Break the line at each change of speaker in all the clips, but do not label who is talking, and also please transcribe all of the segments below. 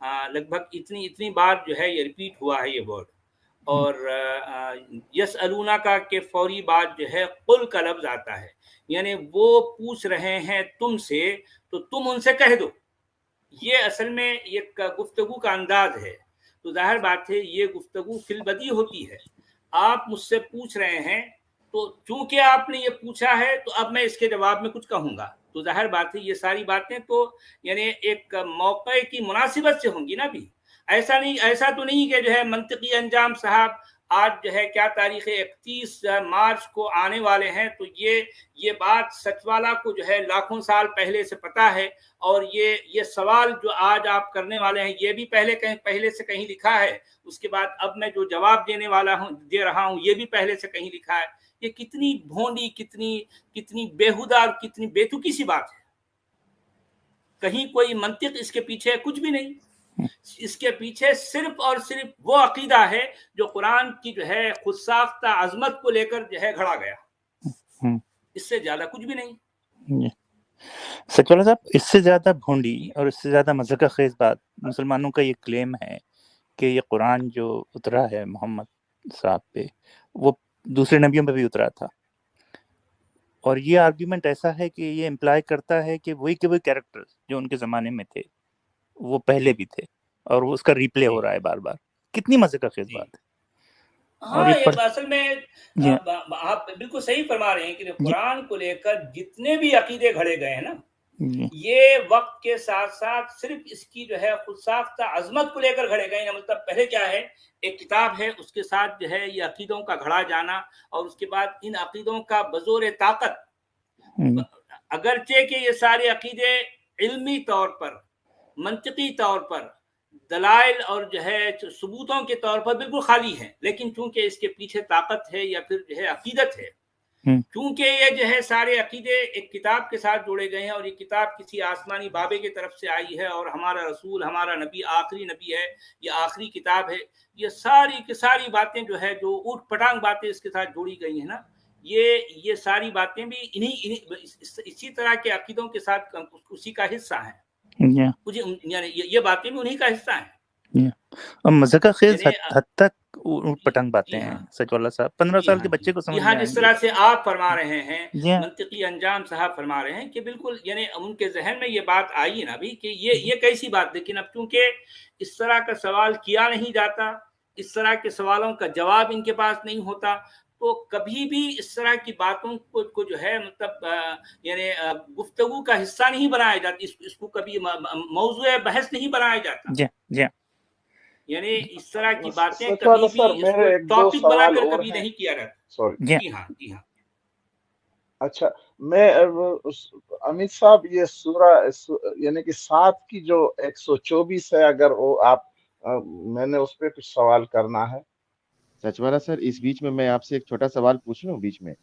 لگ بھگ اتنی بار جو ہے یہ ریپیٹ ہوا ہے یہ ورڈ. اور یسألونہ کا کہ فوری بعد جو ہے قل کا لفظ آتا ہے، یعنی وہ پوچھ رہے ہیں تم سے تو تم ان سے کہہ دو. یہ اصل میں ایک گفتگو کا انداز ہے. تو ظاہر بات ہے یہ گفتگو فی البدی ہوتی ہے. آپ مجھ سے پوچھ رہے ہیں تو چونکہ آپ نے یہ پوچھا ہے تو اب میں اس کے جواب میں کچھ کہوں گا. تو ظاہر بات ہے یہ ساری باتیں تو یعنی ایک موقع کی مناسبت سے ہوں گی نا. بھی ایسا تو نہیں کہ جو ہے منطقی انجام صاحب آج جو ہے کیا تاریخ 31 مارچ کو آنے والے ہیں تو یہ بات سچ والا کو جو ہے لاکھوں سال پہلے سے پتا ہے، اور یہ سوال جو آج آپ کرنے والے ہیں یہ بھی پہلے سے کہیں لکھا ہے. اس کے بعد اب میں جو جواب دے رہا ہوں یہ بھی پہلے سے کہیں لکھا ہے. یہ کتنی بھونڈی، کتنی بیہودہ اور کتنی بیتوکی سی بات ہے. کہیں کوئی منطق اس کے پیچھے کچھ بھی نہیں. اس کے پیچھے صرف اور صرف وہ عقیدہ ہے جو قرآن کی جو ہے خود ساختہ عظمت کو لے کر جو ہے گھڑا گیا. اس سے زیادہ کچھ بھی نہیں.
سچ والا صاحب، اس سے زیادہ بھونڈی اور اس سے زیادہ مذاق خیز بات مسلمانوں کا یہ کلیم ہے کہ یہ قرآن جو اترا ہے محمد صاحب پہ وہ دوسرے نبیوں پہ بھی اترا تھا. اور یہ آرگیومنٹ ایسا ہے کہ یہ امپلائی کرتا ہے کہ وہی کیریکٹر جو ان کے زمانے میں تھے وہ پہلے بھی تھے، اور اس کا ریپلے ہو رہا ہے بار بار. کتنی مزے کا خیز بات ہے.
ہاں، یہ اصل میں آپ بالکل صحیح فرما رہے ہیں کہ قرآن کو لے کر جتنے بھی عقیدے گھڑے گئے ہیں نا، یہ وقت کے ساتھ ساتھ صرف اس کی جو ہے خود ساختہ عظمت کو لے کر گھڑے گئے ہیں. مطلب پہلے کیا ہے، ایک کتاب ہے، اس کے ساتھ جو ہے یہ عقیدوں کا گھڑا جانا، اور اس کے بعد ان عقیدوں کا بزور طاقت، اگرچہ کہ یہ سارے عقیدے علمی طور پر، منطقی طور پر، دلائل اور جو ہے ثبوتوں کے طور پر بالکل خالی ہیں، لیکن چونکہ اس کے پیچھے طاقت ہے یا پھر جو ہے عقیدت ہے، کیونکہ یہ جو ہے سارے عقیدے ایک کتاب کے ساتھ جوڑے گئے ہیں، اور یہ کتاب کسی آسمانی بابے کی طرف سے آئی ہے، اور ہمارا رسول، ہمارا نبی آخری نبی ہے، یہ آخری کتاب ہے. یہ ساری کی ساری باتیں جو ہے جو اوٹ پٹانگ باتیں اس کے ساتھ جوڑی گئی ہیں نا، یہ ساری باتیں بھی اسی طرح کے عقیدوں کے ساتھ اسی کا حصہ ہیں. یعنی یہ باتیں بھی انہی کا حصہ ہیں.
اور مزہ کا خیز حد تک اوٹ پٹانگ باتیں ہیں سچ والا صاحب. 15 سال کے بچے کو سمجھ میں آئیں گے.
جس طرح سے آپ فرما رہے ہیں، منطقی انجام صاحب فرما رہے ہیں کہ بالکل یعنی ان کے ذہن میں یہ بات آئی نا بھی کہ یہ کیسی بات. لیکن اب چونکہ اس طرح کا سوال کیا نہیں جاتا، اس طرح کے سوالوں کا جواب ان کے پاس نہیں ہوتا، تو کبھی بھی اس طرح کی باتوں کو جو ہے مطلب یعنی گفتگو کا حصہ نہیں بنایا جاتا، اس کو کبھی موضوع بحث نہیں بنایا جاتا. یعنی اس طرح کی باتیں کبھی بھی ٹاپک بنا کر کبھی نہیں کیا جاتا. جی ہاں.
اچھا، میں امید صاحب یہ سورہ یعنی کہ 7 کی جو 124 ہے، اگر وہ آپ میں نے اس پہ کچھ سوال کرنا ہے.
سچ والا سر، اس بیچ میں میں آپ سے ایک چھوٹا سوال پوچھ لوں بیچ میں؟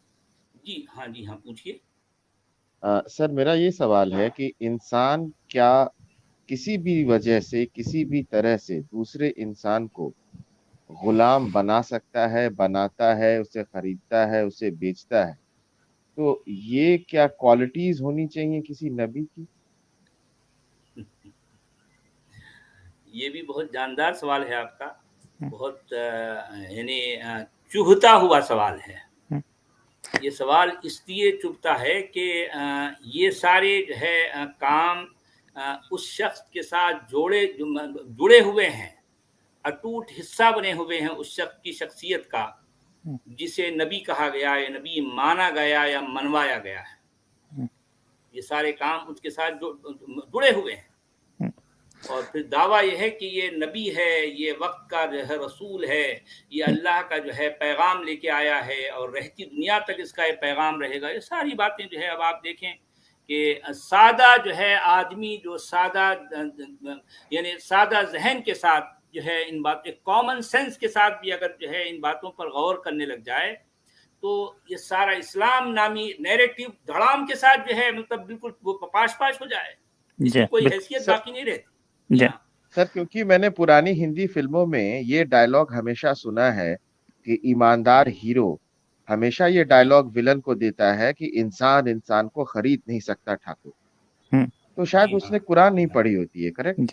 جی ہاں پوچھیے.
سر میرا یہ سوال ہے کہ انسان کیا کسی بھی وجہ سے، کسی بھی طرح سے دوسرے انسان کو غلام بنا سکتا ہے، بناتا ہے، اسے خریدتا ہے، اسے بیچتا ہے؟ تو یہ کیا کوالٹیز ہونی چاہیے کسی نبی کی؟
یہ بھی بہت جاندار سوال ہے آپ کا، بہت یعنی چبھتا ہوا سوال ہے. یہ سوال اس لیے چبھتا ہے کہ یہ سارے جو ہے کام اس شخص کے ساتھ جڑے ہوئے ہیں، اٹوٹ حصہ بنے ہوئے ہیں اس شخص کی شخصیت کا، جسے نبی کہا گیا یا نبی مانا گیا یا منوایا گیا ہے. یہ سارے کام اس کے ساتھ جڑے ہوئے ہیں، اور پھر دعویٰ یہ ہے کہ یہ نبی ہے، یہ وقت کا جو ہے رسول ہے، یہ اللہ کا جو ہے پیغام لے کے آیا ہے، اور رہتی دنیا تک اس کا یہ پیغام رہے گا. یہ ساری باتیں جو ہے اب آپ دیکھیں کہ سادہ جو ہے آدمی جو سادہ ذہن کے ساتھ جو ہے ان باتیں، کامن سینس کے ساتھ بھی اگر جو ہے ان باتوں پر غور کرنے لگ جائے تو یہ سارا اسلام نامی نیریٹو دھڑام کے ساتھ جو ہے مطلب بالکل وہ پاش ہو جائے، اس کی کوئی حیثیت باقی نہیں رہتی.
سر کیونکہ میں نے پرانی ہندی فلموں میں یہ ڈائلاگ ہمیشہ سنا ہے کہ ایماندار ہیرو ہمیشہ یہ ڈائلاگ ولن کو دیتا ہے کہ انسان کو خرید نہیں سکتا ٹھاکر. تو شاید اس نے قرآن نہیں پڑھی ہوتی ہے، کریکٹ؟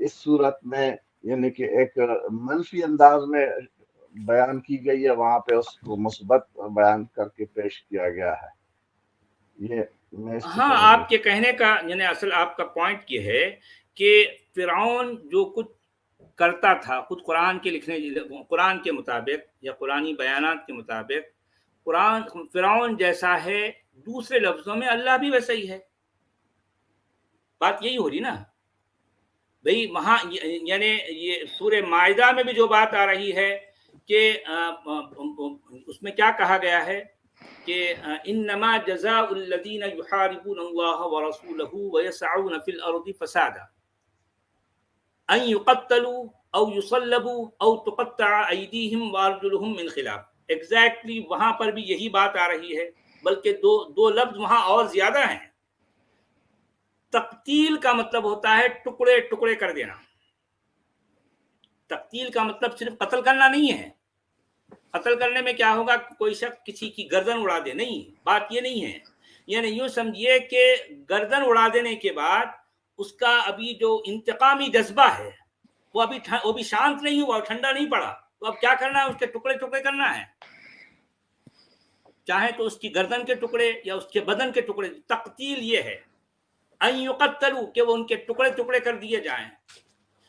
اس صورت میں یعنی کہ ایک منفی انداز میں بیان کی گئی ہے، وہاں پہ اس کو مثبت بیان کر کے پیش کیا گیا ہے. یہ میں اس کی
ہاں،
سمجھ
آپ کے کہنے کا یعنی اصل آپ کا پوائنٹ یہ ہے کہ فرعون جو کچھ کرتا تھا خود قرآن کے قرآن کے مطابق یا قرآنی بیانات کے مطابق فرعون جیسا ہے، دوسرے لفظوں میں اللہ بھی ویسا ہی ہے. بات یہی ہو رہی نا بھئی. وہاں یعنی یہ سورہ مائدہ میں بھی جو بات آ رہی ہے کہ اس میں کیا کہا گیا ہے کہ انما جزاء الذین یحاربون اللہ ورسولہ ویسعون فی الارض فسادا ان یقتلوا او یصلبوا او تقطع ایدیہم وارجلہم من خلاف. ایگزیکٹلی وہاں پر بھی یہی بات آ رہی ہے، بلکہ دو لفظ وہاں اور زیادہ ہیں. تقتیل کا مطلب ہوتا ہے ٹکڑے ٹکڑے کر دینا. تقتیل کا مطلب صرف قتل کرنا نہیں ہے. قتل کرنے میں کیا ہوگا، کوئی شخص کسی کی گردن اڑا دے، نہیں، بات یہ نہیں ہے. یعنی یوں سمجھیے کہ گردن اڑا دینے کے بعد اس کا ابھی جو انتقامی جذبہ ہے وہ بھی شانت نہیں ہوا، ٹھنڈا نہیں پڑا، تو اب کیا کرنا ہے، اس کے ٹکڑے ٹکڑے کرنا ہے. چاہے تو اس کی گردن کے ٹکڑے یا اس کے بدن کے ٹکڑے. تقتیل یہ ہے ان یقتلوا کہ وہ ان کے ٹکڑے ٹکڑے کر دیے جائیں،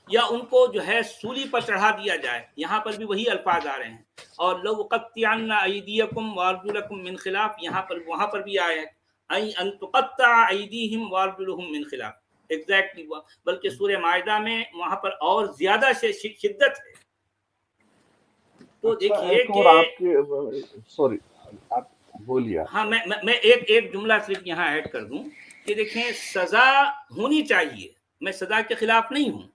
یا ان کو جو ہے سولی پر چڑھا دیا جائے. یہاں پر بھی وہی الفاظ آ رہے ہیں. اور لو قطعن ایدیکم وارجلکم من خلاف، یہاں پر وہاں پر بھی آیا ہے ان تقطع ایدیہم وارجلہم من خلاف. ایگزیکٹلی بلکہ سورہ مائدہ میں وہاں پر اور زیادہ شدت ہے. تو دیکھیے
ایک اور
کہ
آپ کے سوری آپ بولیے.
ہاں، میں ایک جملہ صرف یہاں ایڈ کر دوں کہ دیکھیں سزا ہونی چاہیے، میں سزا کے خلاف نہیں ہوں،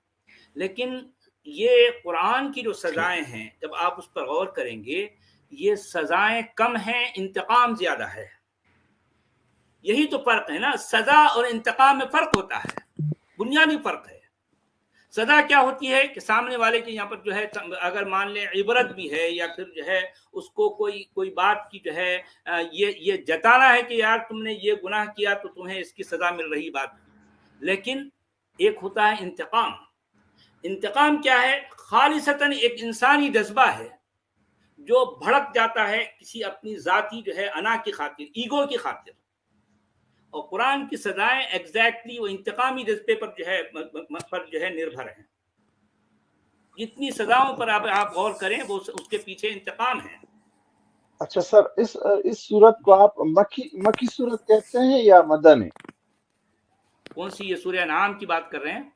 لیکن یہ قرآن کی جو سزائیں ہیں جب آپ اس پر غور کریں گے یہ سزائیں کم ہیں، انتقام زیادہ ہے. یہی تو فرق ہے نا، سزا اور انتقام میں فرق ہوتا ہے، بنیادی فرق ہے. سزا کیا ہوتی ہے کہ سامنے والے کے یہاں پر جو ہے اگر مان لیں عبرت بھی ہے یا پھر جو ہے اس کو کوئی بات کی جو ہے یہ جتانا ہے کہ یار تم نے یہ گناہ کیا تو تمہیں اس کی سزا مل رہی بات. لیکن ایک ہوتا ہے انتقام. انتقام کیا ہے، خالصتاً ایک انسانی جذبہ ہے جو بھڑک جاتا ہے کسی اپنی ذاتی جو ہے انا کی خاطر، ایگو کی خاطر. اور قرآن کی سزائیں ایگزیکٹلی وہ انتقامی جذبے پر جو ہے نربھر ہیں. جتنی سزاؤں پر آپ غور کریں وہ اس کے پیچھے انتقام ہے.
اچھا سر، اس صورت کو آپ مکی صورت کہتے ہیں یا مدنی؟
کون سی؟ یہ سورہ انعام کی بات کر رہے ہیں؟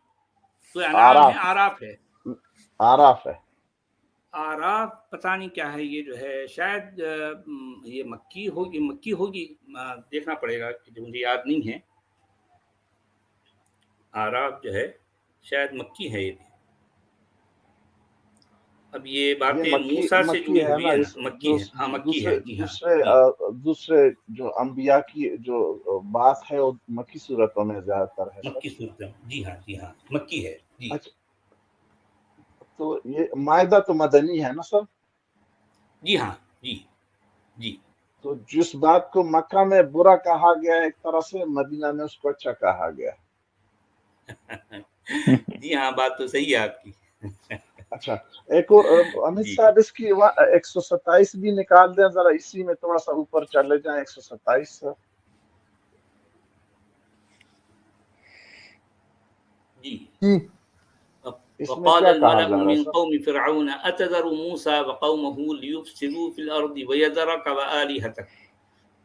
سورہ انعام ہے، آراف ہے.
آراف ہے.
آراف پتہ نہیں کیا ہے، یہ جو ہے شاید یہ مکی ہوگی، دیکھنا پڑے گا، جو مجھے یاد نہیں ہے. آراف جو ہے شاید مکی ہے. یہ اب یہ باتیں موسیٰ سے جڑی ہوئی ہیں، مکی ہے. ہاں مکی ہے. جی ہاں،
دوسرے جو انبیاء کی جو بات ہے وہ مکی صورتوں میں زیادہ تر ہے.
مکی صورت، جی ہاں مکی ہے. جی
اچھا، تو یہ مائدہ تو مدنی ہے نا سر؟
جی ہاں. جی
تو جس بات کو مکہ میں برا کہا گیا ایک طرح سے، مدینہ میں اس کو اچھا کہا گیا.
جی ہاں، بات تو صحیح ہے آپ کی.
اچھا، ایک اور امت صاحب اس کی 127 بھی نکال دیں ذرا، اسی میں تھوڑا سا اوپر چلے جائیں. 127
جی.
وقال
الملأ من قوم فرعون أتذر موسى وقومه ليفسدوا في الأرض ويذرك وآلهتك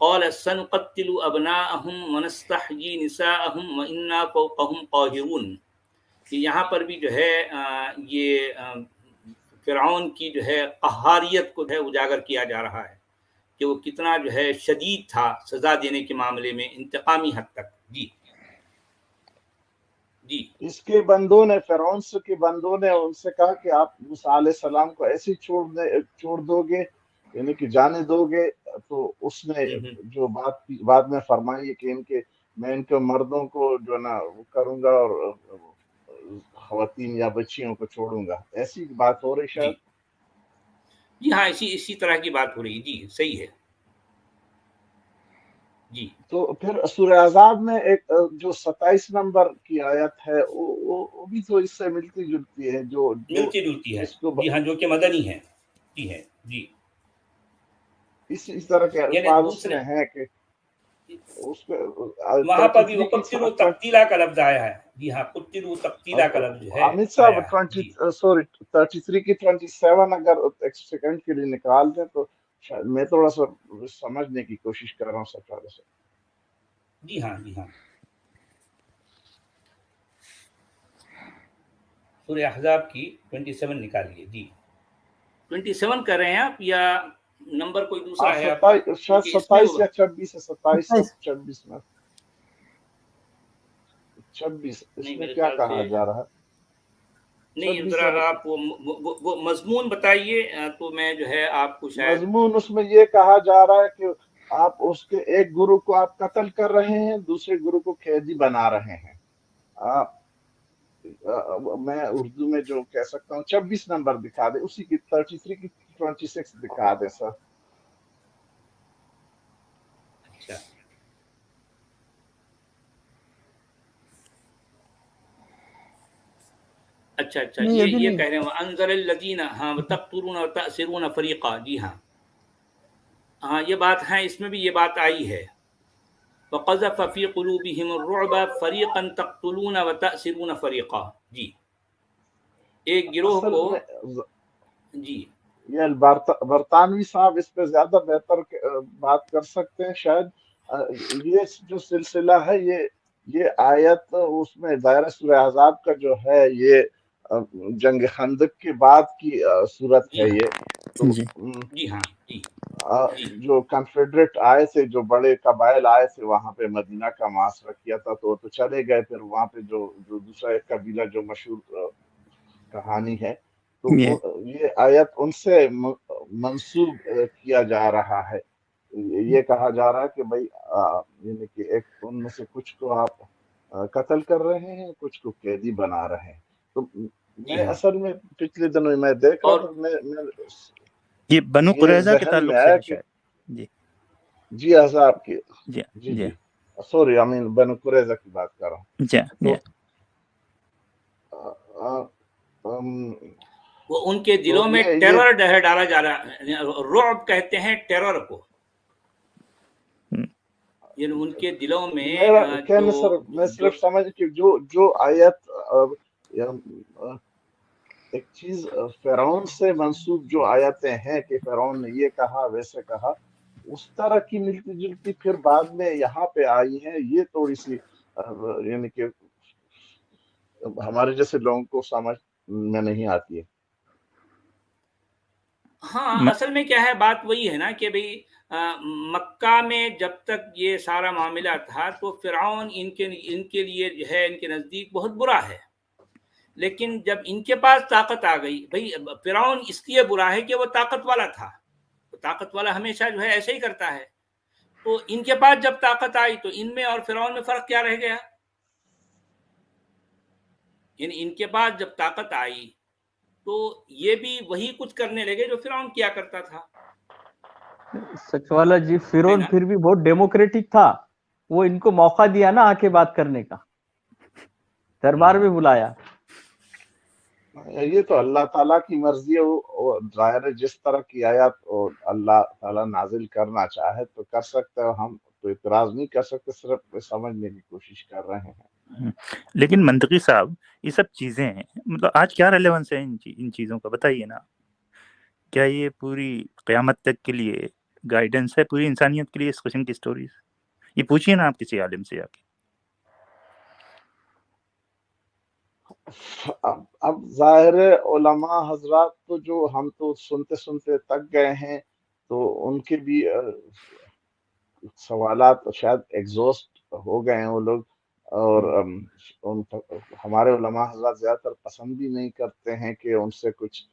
قال سنقتل أبناءهم ونستحيي نساءهم وإنا فوقهم قاهرون. یہاں پر بھی جو ہے یہ فرعون کی جو ہے قہاریت کو جو ہے اجاگر کیا جا رہا ہے کہ وہ کتنا جو ہے شدید تھا سزا دینے کے معاملے میں، انتقامی حد تک. جی
اس کے بندوں نے، فرعون کے بندوں نے ان سے کہا کہ آپ موسیٰ علیہ السلام کو ایسے چھوڑ دو گے، یعنی کہ جانے دو گے. تو اس نے جو بات بعد میں فرمائی کہ میں ان کے مردوں کو جو نا وہ کروں گا اور خواتین یا بچیوں کو چھوڑوں گا. ایسی بات ہو رہی شاید.
جی ہاں، اسی طرح کی بات ہو رہی. جی صحیح ہے. جی
تو پھر سورہ احزاب میں ایک جو 27 نمبر کی آیت ہے وہ بھی تو اس سے ملتی جلتی ہے، جو
ملتی جلتی ہے،
جس کو
جی ہاں، جو کہ مدنی ہے، جی ہے جی،
اس طرح کے
یعنی
الفاظ اس
دوسرے
میں ہیں کہ اس پہ
وہاں پر بھی
33 کی
وقتلو تقتیلا کا لفظ آیا ہے، جی ہاں، قتلو تقتیلا کا لفظ جو ہے
حامد صاحب
آیا ہے، جی
33 کی 27 اگر ایک سیکنڈ کے لیے نکال دیں تو شاید میں تھوڑا سا سمجھنے کی کوشش کر رہا ہوں سب سے.
جی ہاں جی ہاں، سورہ احزاب کی 27 نکالیے، جی 27 کر رہے ہیں آپ یا نمبر کوئی دوسرا ہے آپ کا؟
شاید
کیونکہ اس میں
27 یا 26 ہے، 27 یا 26 میں 26 اس
نہیں،
میں
میرے
کیا
خیال
کہا
سے
جا رہا ہے؟
نہیں،
26
ذرا آپ وہ مضمون بتائیے تو میں جو ہے آپ کو شاید.
مضمون اس میں یہ کہا جا رہا ہے کہ آپ اس کے ایک گرو کو آپ قتل کر رہے ہیں، دوسرے گرو کو قیدی بنا رہے ہیں. میں اردو میں جو کہہ سکتا ہوں 26 نمبر دکھا دے، اسی کی 33 کی 26 دکھا دے سر.
اچھا اچھا اچھا،
نہیں ابھی
یہ
نہیں.
کہہ رہے ہیں انزل الذین، ہاں تقتلون وتأسرون فریقا، جی ہاں ہاں، یہ بات ہے، اس میں بھی یہ بات آئی ہے. وقذف فی قلوبہم الرعب فریقا تقتلون وتأسرون فریقا، جی ایک گروہ
اصل
کو،
میں
جی
یہ برطانوی صاحب اس پہ زیادہ بہتر بات کر سکتے ہیں شاید. یہ جو سلسلہ ہے یہ آیت اس میں دائرہ سورہ احزاب کا جو ہے یہ جنگ خندق کے بعد کی صورت
جی
ہے.
ہاں
یہ تو
جی
جی ہاں جی جی
جو کنفیڈریٹ آئے تھے، جو بڑے قبائل آئے تھے وہاں پہ مدینہ کا محاصرہ کیا تھا، تو وہ تو چلے گئے. پھر وہاں پہ جو دوسرا ایک قبیلہ جو مشہور کہانی ہے، تو
یہ
یہ آیت ان سے منسوب کیا جا رہا ہے. یہ کہا جا رہا ہے کہ بھائی یعنی کہ ایک ان میں سے کچھ کو آپ قتل کر رہے ہیں، کچھ کو قیدی بنا رہے ہیں. تو
جی
میں
ہاں،
اصل میں پچھلے دنوں میں دیکھ رہا
اور
تھا، میں
یہ بنو
یہ
قریظہ کے
ذہن میں
تعلق سے
آیا
ہے
کہ
شاید. جی
جی احزاب کی،
جی
جی
جی
جی سوری بنو قریظہ کی بات کر رہا ہوں.
جی جی
تو
وہ ان کے
تو
دلوں میں
یہ
ٹیرر ڈالا جا رہا ہے، رعب کہتے ہیں ٹیرر کو، یعنی ان کے دلوں میں
میرا
جو
کہنے سر میں
جو
صرف سمجھ کہ جو آیت ایک چیز فرعون سے منسوب جو آیتیں ہیں کہ فرعون نے یہ کہا ویسے کہا، اس طرح کی ملتی جلتی پھر بعد میں یہاں پہ آئی ہیں. یہ تھوڑی سی یعنی کہ ہمارے جیسے لوگوں کو سمجھ میں نہیں آتی ہے.
ہاں اصل میں کیا ہے، بات وہی ہے نا کہ بھئی مکہ میں جب تک یہ سارا معاملہ تھا تو فرعون ان کے لیے جو ہے ان کے نزدیک بہت برا ہے. لیکن جب ان کے پاس طاقت آ گئی، بھئی فرعون اس لیے برا ہے کہ وہ طاقت والا تھا، تو طاقت والا ہمیشہ جو ہے ایسے ہی کرتا ہے. تو ان کے پاس جب طاقت آئی تو ان میں اور فرعون میں فرق کیا رہ گیا؟ یعنی ان کے پاس جب طاقت آئی تو یہ بھی وہی کچھ کرنے لگے جو فرعون کیا کرتا تھا،
سچ والا جی،
ہے
فرعون
نا؟
پھر بھی بہت ڈیموکریٹک تھا. وہ ان کو موقع دیا نا آ کے بات کرنے کا، دربار میں بلایا.
یہ تو اللہ تعالیٰ کی مرضی ہے. وہ ظاہر ہے جس طرح کی آیات اللہ تعالیٰ نازل کرنا چاہے تو کر سکتے ہیں. ہم تو اعتراض نہیں کر سکتے، صرف سمجھنے کی کوشش کر رہے ہیں.
لیکن منطقی صاحب یہ سب چیزیں ہیں، مطلب آج کیا ریلیونس ہے ان چیزوں کا، بتائیے نا. کیا یہ پوری قیامت تک کے لیے گائیڈنس ہے پوری انسانیت کے لیے اس قسم کی سٹوریز؟ یہ پوچھیے نا آپ کسی عالم سے جا کے.
اب ظاہر ہے علماء حضرات تو جو ہم تو سنتے سنتے تک گئے ہیں، تو ان کے بھی سوالات شاید ایگزوسٹ ہو گئے ہیں وہ لوگ. اور ہمارے علماء حضرات زیادہ تر پسند بھی نہیں کرتے ہیں کہ ان سے کچھ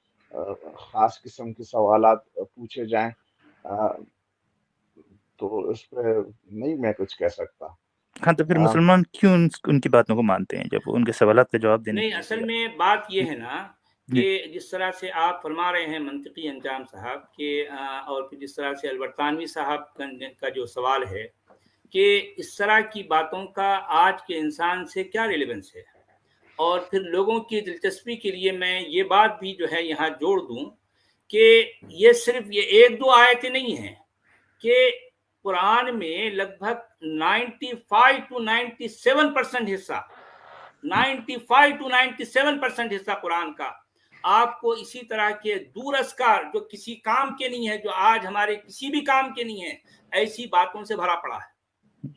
خاص قسم کے سوالات پوچھے جائیں. تو اس پہ نہیں میں کچھ کہہ سکتا.
ہاں تو پھر مسلمان کیوں ان کی باتوں کو مانتے ہیں جب ان کے سوالات کا جواب دینے کے
نہیں،
لیے
اصل میں بات یہ ہے نا
جی
کہ جس طرح سے آپ فرما رہے ہیں منطقی انجام صاحب کہ اور پھر جس طرح سے البرطانوی صاحب کا جو سوال ہے کہ اس طرح کی باتوں کا آج کے انسان سے کیا ریلیونس ہے. اور پھر لوگوں کی دلچسپی کے لیے میں یہ بات بھی جو ہے یہاں جوڑ دوں کہ یہ صرف یہ 1-2 آیتیں نہیں ہیں کہ قرآن میں لگ بھگ 95 to 97% حصہ 95 to 97% حصہ قرآن کا آپ کو اسی طرح کے دور اسکار جو کسی کام کے نہیں ہے، جو آج ہمارے کسی بھی کام کے نہیں ہے، ایسی باتوں سے بھرا پڑا ہے.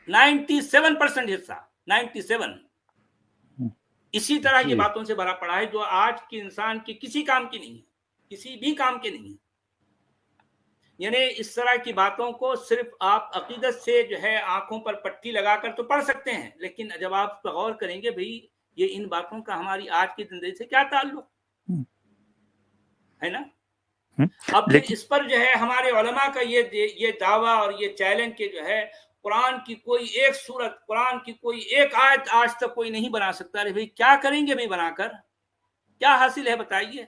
97% حصہ 97 اسی طرح کی باتوں سے بھرا پڑا ہے جو آج کے انسان کے کسی کام کی نہیں ہے، کسی بھی کام کے نہیں ہے. یعنی اس طرح کی باتوں کو صرف آپ عقیدت سے جو ہے آنکھوں پر پٹی لگا کر تو پڑھ سکتے ہیں، لیکن جب آپ اس پر غور کریں گے بھئی یہ ان باتوں کا ہماری آج کی زندگی سے کیا تعلق ہے نا. اب پھر اس پر جو ہے ہمارے علماء کا یہ دعویٰ اور یہ چیلنج کہ جو ہے قرآن کی کوئی ایک سورت، قرآن کی کوئی ایک آیت آج تک کوئی نہیں بنا سکتا. ارے بھئی کیا کریں گے بھئی بنا کر؟ کیا حاصل ہے بتائیے؟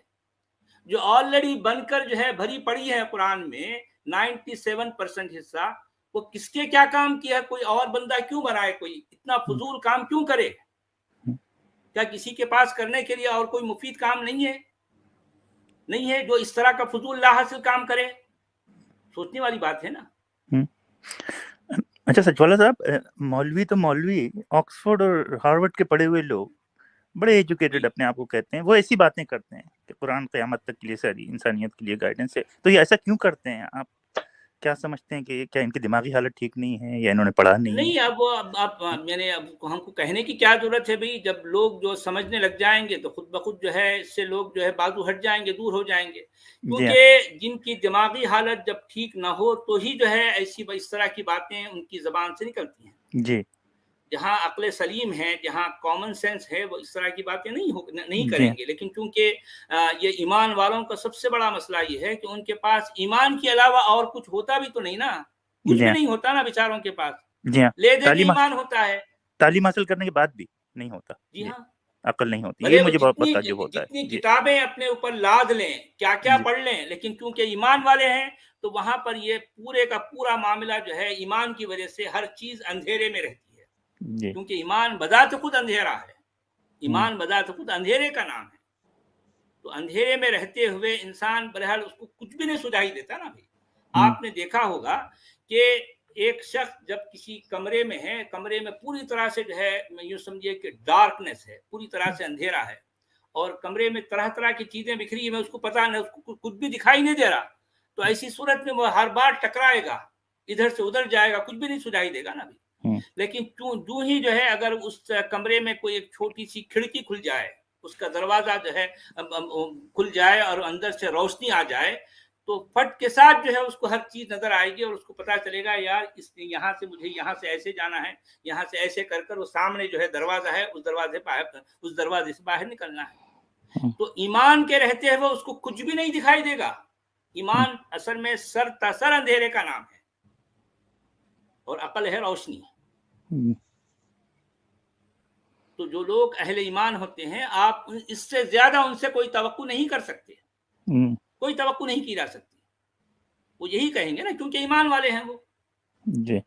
جو آلریڈی بن کر جو ہے بھری پڑی ہے قرآن میں 97% حصہ، وہ کس کے کیا کام کیا ہے؟ کوئی اور بندہ کیوں بنائے؟ کوئی اتنا فضول کام کیوں کرے؟ کیا کسی کے پاس کرنے کے لیے اور کوئی مفید کام نہیں ہے جو اس طرح کا فضول لا حاصل کام کرے؟ سوچنے والی بات ہے نا.
اچھا سچوالہ صاحب، مولوی تو مولوی آکسفورڈ اور ہارورڈ کے پڑھے ہوئے لوگ بڑے ایجوکیٹڈ اپنے آپ کو کہتے ہیں، وہ ایسی باتیں کرتے ہیں کہ قرآن قیامت تک کے لیے ساری انسانیت کے لیے گائیڈنس ہے. تو یہ ایسا کیوں کرتے ہیں؟ آپ کیا سمجھتے ہیں کہ کیا ان کی دماغی حالت ٹھیک نہیں ہے یا انہوں نے پڑھا نہیں؟
اب یعنی اب ہم کو کہنے کی کیا ضرورت ہے بھئی؟ جب لوگ جو سمجھنے لگ جائیں گے تو خود بخود جو ہے اس سے لوگ جو ہے بازو ہٹ جائیں گے، دور ہو جائیں گے. کیونکہ جن کی دماغی حالت جب ٹھیک نہ ہو تو ہی جو ہے ایسی اس طرح کی باتیں ان کی زبان سے نکلتی ہیں.
جی،
جہاں عقل سلیم ہے، جہاں کامن سینس ہے، وہ اس طرح کی باتیں نہیں کریں گے. لیکن کیونکہ یہ ایمان والوں کا سب سے بڑا مسئلہ یہ ہے کہ ان کے پاس ایمان کے علاوہ اور کچھ ہوتا بھی تو نہیں نا، کچھ بھی نہیں ہوتا نا بیچاروں کے پاس.
جی ہاں،
لے دے کے ایمان ہوتا ہے،
تعلیم حاصل کرنے کے بعد بھی نہیں ہوتا.
جی ہاں،
عقل نہیں ہوتی. یہ مجھے بہت تعجب ہوتا ہے.
جتنی کتابیں اپنے اوپر لاد لیں، کیا کیا پڑھ لیں، لیکن کیونکہ ایمان والے ہیں تو وہاں پر یہ پورے کا پورا معاملہ جو ہے ایمان کی وجہ سے ہر چیز اندھیرے میں رہتی ہے. کیونکہ ایمان بذات خود اندھیرا ہے، ایمان بذات خود اندھیرے کا نام ہے. تو اندھیرے میں رہتے ہوئے انسان بہرحال اس کو کچھ بھی نہیں سجائی دیتا نا بھائی. آپ نے دیکھا ہوگا کہ ایک شخص جب کسی کمرے میں ہے، کمرے میں پوری طرح سے جو ہے یوں سمجھیے کہ ڈارکنیس ہے، پوری طرح سے اندھیرا ہے، اور کمرے میں طرح طرح کی چیزیں بکھری ہیں، اس کو پتہ نہیں، اس کو کچھ بھی دکھائی نہیں دے رہا. تو ایسی صورت میں وہ ہر بار ٹکرائے گا، ادھر سے ادھر جائے گا، کچھ بھی نہیں سجائی دے گا نا بھائی. لیکن جو ہی جو ہے اگر اس کمرے میں کوئی ایک چھوٹی سی کھڑکی کھل جائے، اس کا دروازہ جو ہے کھل جائے اور اندر سے روشنی آ جائے، تو پھٹ کے ساتھ جو ہے اس کو ہر چیز نظر آئے گی اور اس کو پتا چلے گا یار اس نے یہاں سے مجھے یہاں سے ایسے جانا ہے، یہاں سے ایسے کر کر وہ سامنے جو ہے دروازہ ہے، اس دروازے سے باہر نکلنا ہے. تو ایمان کے رہتے ہوئے اس کو کچھ بھی نہیں دکھائی دے گا. ایمان اصل میں سر تسر اندھیرے کا نام ہے اور عقل ہے روشنی. تو جو لوگ اہل ایمان ہوتے ہیں، آپ اس سے زیادہ ان سے کوئی توقع نہیں کر سکتے، کوئی توقع نہیں کی جا سکتی. وہ یہی کہیں گے نا، کیونکہ ایمان والے ہیں وہ.
جی